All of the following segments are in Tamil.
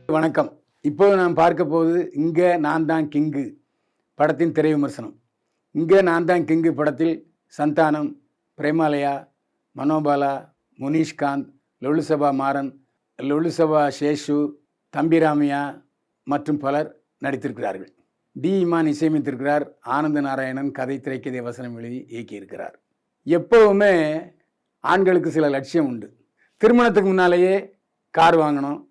வணக்கம். இப்போது நாம் பார்க்க போவது இங்கே நான் தான் கிங்கு படத்தின் திரை விமர்சனம். இங்கே நான் தான் கிங்கு படத்தில் சந்தானம், பிரேமாலயா, மனோபாலா, முனிஷ்காந்த், லொலுசபா மாறன், லொலுசபா சேஷு, தம்பிராமையா மற்றும் பலர் நடித்திருக்கிறார்கள். டி இமான் இசையமைத்திருக்கிறார். ஆனந்த நாராயணன் கதை, திரைக்கதை, வசனம் எழுதி இயக்கியிருக்கிறார். எப்போவுமே ஆண்களுக்கு சில லட்சியம் உண்டு. திருமணத்துக்கு முன்னாலேயே கார் வாங்கணும்,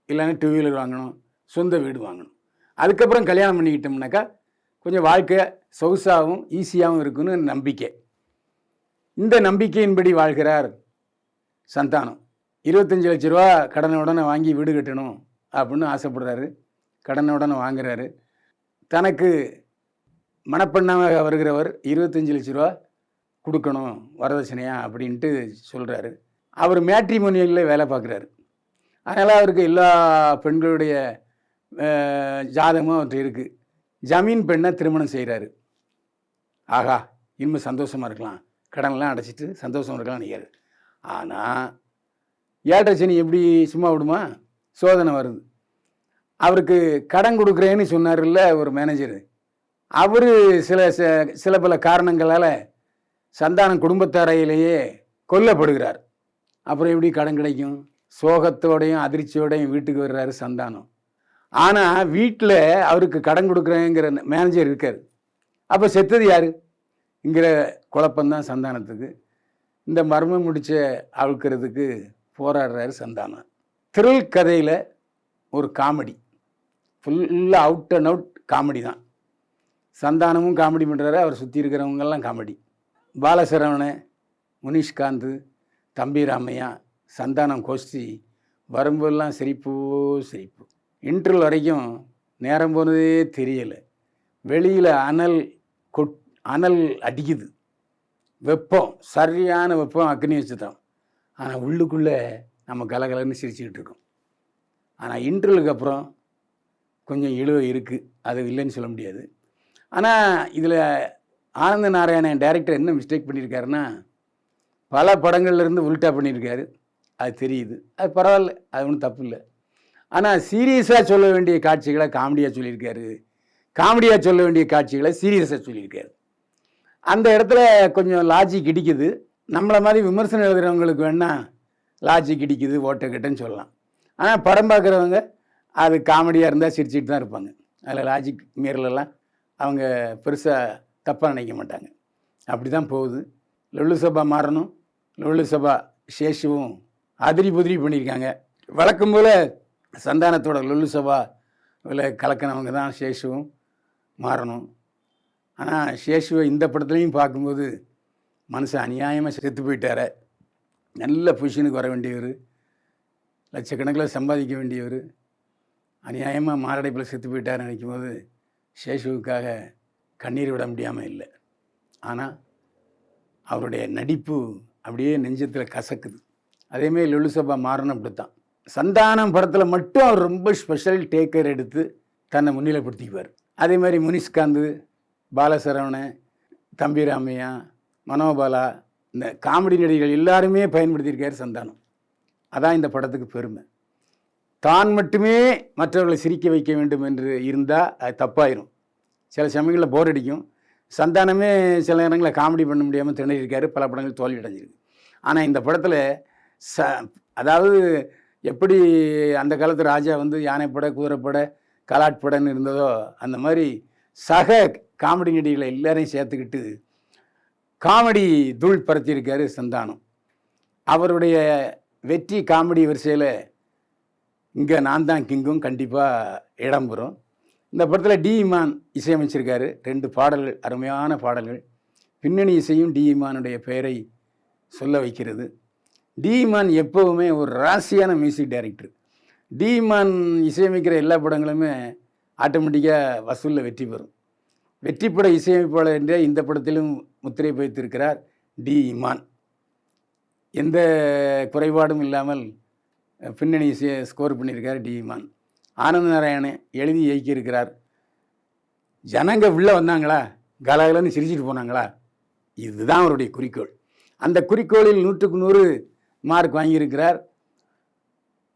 இல்லைன்னா டூ வீலர் வாங்கணும், சொந்த வீடு வாங்கணும். அதுக்கப்புறம் கல்யாணம் பண்ணிக்கிட்டோம்னாக்கா கொஞ்சம் வாழ்க்கை சொகுசாகவும் ஈஸியாகவும் இருக்குன்னு நம்பிக்கை. இந்த நம்பிக்கையின்படி வாழ்கிறார் சந்தானம். 25 லட்ச ரூபா கடனுடனே வாங்கி வீடு கட்டணும் அப்படின்னு ஆசைப்படுறாரு. கடனுடனே வாங்குறாரு. தனக்கு மணப்பெண்ணாக வருகிறவர் 25 லட்ச ரூபா கொடுக்கணும் வரதட்சணையா அப்படின்ட்டு சொல்கிறாரு. அவர் மேட்ரிமோனியலில் வேலை பார்க்குறாரு. அதனால் அவருக்கு எல்லா பெண்களுடைய ஜாதகமும் அவர்கிட்ட இருக்குது. ஜமீன் பெண்ணை திருமணம் செய்கிறாரு. ஆகா, இன்னும் சந்தோஷமாக இருக்கலாம், கடன்லாம் அடைச்சிட்டு சந்தோஷமாக இருக்கலாம் நினைக்கிறாரு. ஆனால் ஏட்டச்சனி எப்படி சும்மா விடுமா? சோதனை வருது. அவருக்கு கடன் கொடுக்குறேன்னு சொன்னார்ல ஒரு மேனேஜர், அவர் சில பல காரணங்களால் சந்தானம் குடும்பத்தாரையிலேயே கொல்லப்படுகிறார். அப்புறம் எப்படி கடன் கிடைக்கும்? சோகத்தோடையும் அதிர்ச்சியோடையும் வீட்டுக்கு வர்றாரு சந்தானம். ஆனால் வீட்டில் அவருக்கு கடன் கொடுக்குறேங்கிற மேனேஜர் இருக்கார். அப்போ செத்தது யாருங்கிற குழப்பம்தான் சந்தானத்துக்கு. இந்த மர்மம் முடிச்ச அழுக்கிறதுக்கு போராடுறாரு சந்தானம். த்ரில் கதையில் ஒரு காமெடி, ஃபுல்லாக அவுட் அண்ட் அவுட் காமெடி தான். சந்தானமும் காமெடி பண்ணுறாரு, அவர் சுற்றி இருக்கிறவங்கெல்லாம் காமெடி. பாலசரவணன், முனிஷ்காந்த், தம்பிராமையா, சந்தானம் கோஷ்டி வரும்போதெல்லாம் சிரிப்பு சிரிப்பு. இன்டர்வல் வரைக்கும் நேரம் போனதே தெரியலை. வெளியில் அனல் அடிக்குது, வெப்பம், சரியான வெப்பம், அக்னி வச்சுட்டோம். ஆனால் உள்ளுக்குள்ளே நம்ம கலகலன்னு சிரிச்சுக்கிட்டு இருக்கோம். ஆனால் இன்டர்வலுக்கு அப்புறம் கொஞ்சம் இழுவை இருக்குது, அது இல்லைன்னு சொல்ல முடியாது. ஆனால் இதில் ஆனந்த நாராயணன் டைரக்டர் என்ன மிஸ்டேக் பண்ணியிருக்காருன்னா, பல படங்கள்லேருந்து உல்ட்டா பண்ணியிருக்காரு. அது தெரியுது, அது பரவாயில்ல, அது ஒன்றும் தப்பு இல்லை. ஆனால் சீரியஸாக சொல்ல வேண்டிய காட்சிகளை காமெடியாக சொல்லியிருக்காரு, காமெடியாக சொல்ல வேண்டிய காட்சிகளை சீரியஸாக சொல்லியிருக்காரு. அந்த இடத்துல கொஞ்சம் லாஜிக் இடிக்குது. நம்மளை மாதிரி விமர்சனம் எழுதுகிறவங்களுக்கு வேணால் லாஜிக் இடிக்குது, ஓட்டக்கட்டுன்னு சொல்லலாம். ஆனால் படம் பார்க்குறவங்க அது காமெடியாக இருந்தால் சிரிச்சிட்டு தான் இருப்பாங்க. அதில் லாஜிக் மீறலெல்லாம் அவங்க பெருசாக தப்பாக நினைக்க மாட்டாங்க. அப்படி தான் போகுது. லொலுசபா மாறனும் லொலுசபா சேஷுவும் அதிரி புதிரி பண்ணியிருக்காங்க. வழக்கம் போல் சந்தானத்தோட லொலுசபா கலக்கினவங்க தான் சேஷுவும் மாறனும். ஆனால் சேஷுவை இந்த படத்துலையும் பார்க்கும்போது மனுஷன் அநியாயமாக செத்து போயிட்டார. நல்ல பொசிஷனுக்கு வர வேண்டியவர், லட்சக்கணக்கில் சம்பாதிக்க வேண்டியவர், அநியாயமாக மாரடைப்பில் செத்து போயிட்டார் நினைக்கும்போது சேஷுவுக்காக கண்ணீர் விட முடியாமல் இல்லை. ஆனால் அவருடைய நடிப்பு அப்படியே நெஞ்சத்தில் கசக்குது. அதேமாதிரி லொலுசபா மாறனும் அப்படித்தான். சந்தானம் படத்தில் மட்டும் அவர் ரொம்ப ஸ்பெஷல் டேக்கர் எடுத்து தன்னை முன்னிலைப்படுத்திக்குவார். அதே மாதிரி முனிஷ்காந்த், பாலசரவணன், தம்பிராமையா, மனோபாலா, இந்த காமெடி நடிகர்கள் எல்லாருமே பயன்படுத்தியிருக்கார் சந்தானம். அதான் இந்த படத்துக்கு பெருமை. தான் மட்டுமே மற்றவர்களை சிரிக்க வைக்க வேண்டும் என்று இருந்தால் அது தப்பாயிரும். சில சமயங்களில் போர் அடிக்கும். சந்தானமே சில நேரங்களில் காமெடி பண்ண முடியாமல் திணறியிருக்காரு, பல படங்கள் தோல்வி அடைஞ்சிருக்கு. ஆனால் இந்த படத்தில் அதாவது எப்படி அந்த காலத்து ராஜா யானைப்படை, குதிரைப்படை, கலாட்படைன்னு இருந்ததோ அந்த மாதிரி சக காமெடி நடிகளை எல்லாரையும் சேர்த்துக்கிட்டு காமெடி தூள் பரத்தியிருக்காரு சந்தானம். அவருடைய வெற்றி காமெடி வரிசையில் இங்கே நான் தான் கிங்கும் கண்டிப்பாக இடம்பெறும். இந்த படத்தில் டி இமான் இசையமைச்சிருக்காரு. 2 பாடல்கள், அருமையான பாடல்கள். பின்னணி இசையும் டி இமானுடைய பெயரை சொல்ல வைக்கிறது. டி இமான் எப்போவுமே ஒரு ராசியான மியூசிக் டைரக்டர். டி இமான் இசையமைக்கிற எல்லா படங்களுமே ஆட்டோமேட்டிக்காக வசூலில் வெற்றி பெறும். வெற்றிப்பட இசையமைப்பாளர் என்றே இந்த படத்திலும் முத்திரை பதித்திருக்கிறார் டி இமான். எந்த குறைபாடும் இல்லாமல் பின்னணி இசையை ஸ்கோர் பண்ணியிருக்கார் டி இமான். ஆனந்த நாராயணன் எழுதி இயக்கியிருக்கிறார். ஜனங்க உள்ளே வந்தாங்களா, கலகலன்னு சிரிச்சிட்டு போனாங்களா, இதுதான் அவருடைய குறிக்கோள். அந்த குறிக்கோளில் 100க்கு 100 மார்க் வாங்கியிருக்கிறார்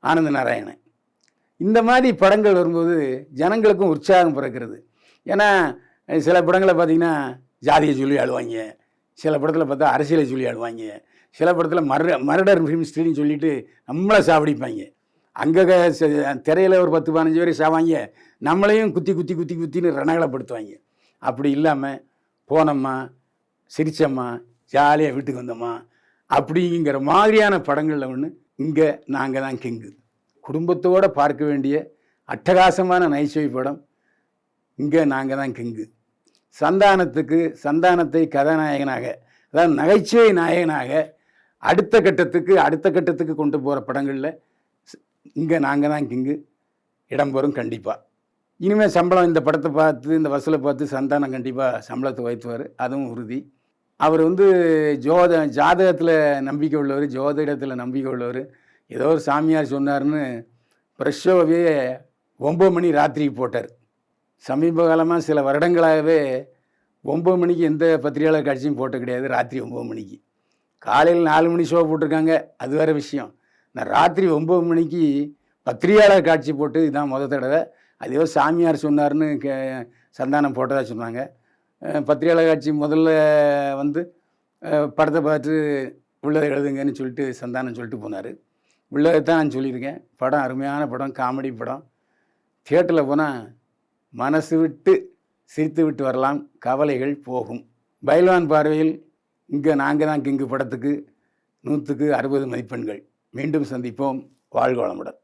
ஆனந்த நாராயணன். இந்த மாதிரி படங்கள் வரும்போது ஜனங்களுக்கும் உற்சாகம் பிறக்கிறது. ஏன்னா சில படங்களை பார்த்தீங்கன்னா ஜாதியை சொல்லி அழுவாங்க, சில படத்தில் பார்த்தா அரசியலை சொல்லி அழுவாங்க, சில படத்தில் மர்டர் ஃபிலிம் சொல்லிட்டு நம்மளை சாவடிப்பாங்க. அங்கே திரையில் ஒரு 10-15 பேர் சாவாங்க, நம்மளையும் குத்தி குத்தி குத்தி குத்தின்னு ரணகலப்படுத்துவாங்க. அப்படி இல்லாமல் போனோம்மா, சிரிச்சம்மா, ஜாலியாக வீட்டுக்கு வந்தோம்மா அப்படிங்கிற மாதிரியான படங்களில் ஒன்று இங்கே நாங்கள் தான் கிங்கு. குடும்பத்தோடு பார்க்க வேண்டிய அட்டகாசமான நகைச்சுவை படம் இங்கே நாங்கள் தான் கிங்கு. சந்தானத்தை கதாநாயகனாக, அதாவது நகைச்சுவை நாயகனாக அடுத்த கட்டத்துக்கு கொண்டு போகிற படங்களில் இங்கே நாங்கள் தான் கிங்கு இடம்பெறும் கண்டிப்பாக. இனிமேல் சம்பளம் இந்த படத்தை பார்த்து, இந்த வசூலை பார்த்து சந்தானம் கண்டிப்பாக சம்பளத்தை உயர்த்துவார், அதுவும் உறுதி. அவர் ஜாதகத்தில் நம்பிக்கை உள்ளவர், ஜோதிடத்தில் நம்பிக்கை உள்ளவர். ஏதோ ஒரு சாமியார் சொன்னார்னு ப்ரெஷ்ஷோவே 9 மணி ராத்திரிக்கு போட்டார். சமீப காலமாக சில வருடங்களாகவே 9 மணிக்கு எந்த பத்திரிகையாளர் காட்சியும் போட்ட கிடையாது. ராத்திரி 9 மணிக்கு, காலையில் 4 மணி ஷோ போட்டிருக்காங்க, அது வேறு விஷயம். நான் ராத்திரி 9 மணிக்கு பத்திரிகையாளர் காட்சி போட்டு இதுதான் முத தடவை. அது ஏதோ சாமியார் சொன்னார்னு சந்தானம் போட்டதாக சொன்னாங்க. பத்திரிகையாளர் காட்சி முதல்ல வந்து படத்தை பார்த்து உள்ளதை எழுதுங்கன்னு சொல்லிட்டு சந்தானம் சொல்லிட்டு போனார். உள்ளதை தான் நான் சொல்லியிருக்கேன். படம் அருமையான படம், காமெடி படம். தியேட்டரில் போனால் மனசு விட்டு சிரித்து விட்டு வரலாம், கவலைகள் போகும். பைல்வான் பார்வையில் இங்கே நாங்கள் தான் கிங்கு படத்துக்கு 100க்கு 60 மதிப்பெண்கள். மீண்டும் சந்திப்போம். வாழ்க வளமுடன்.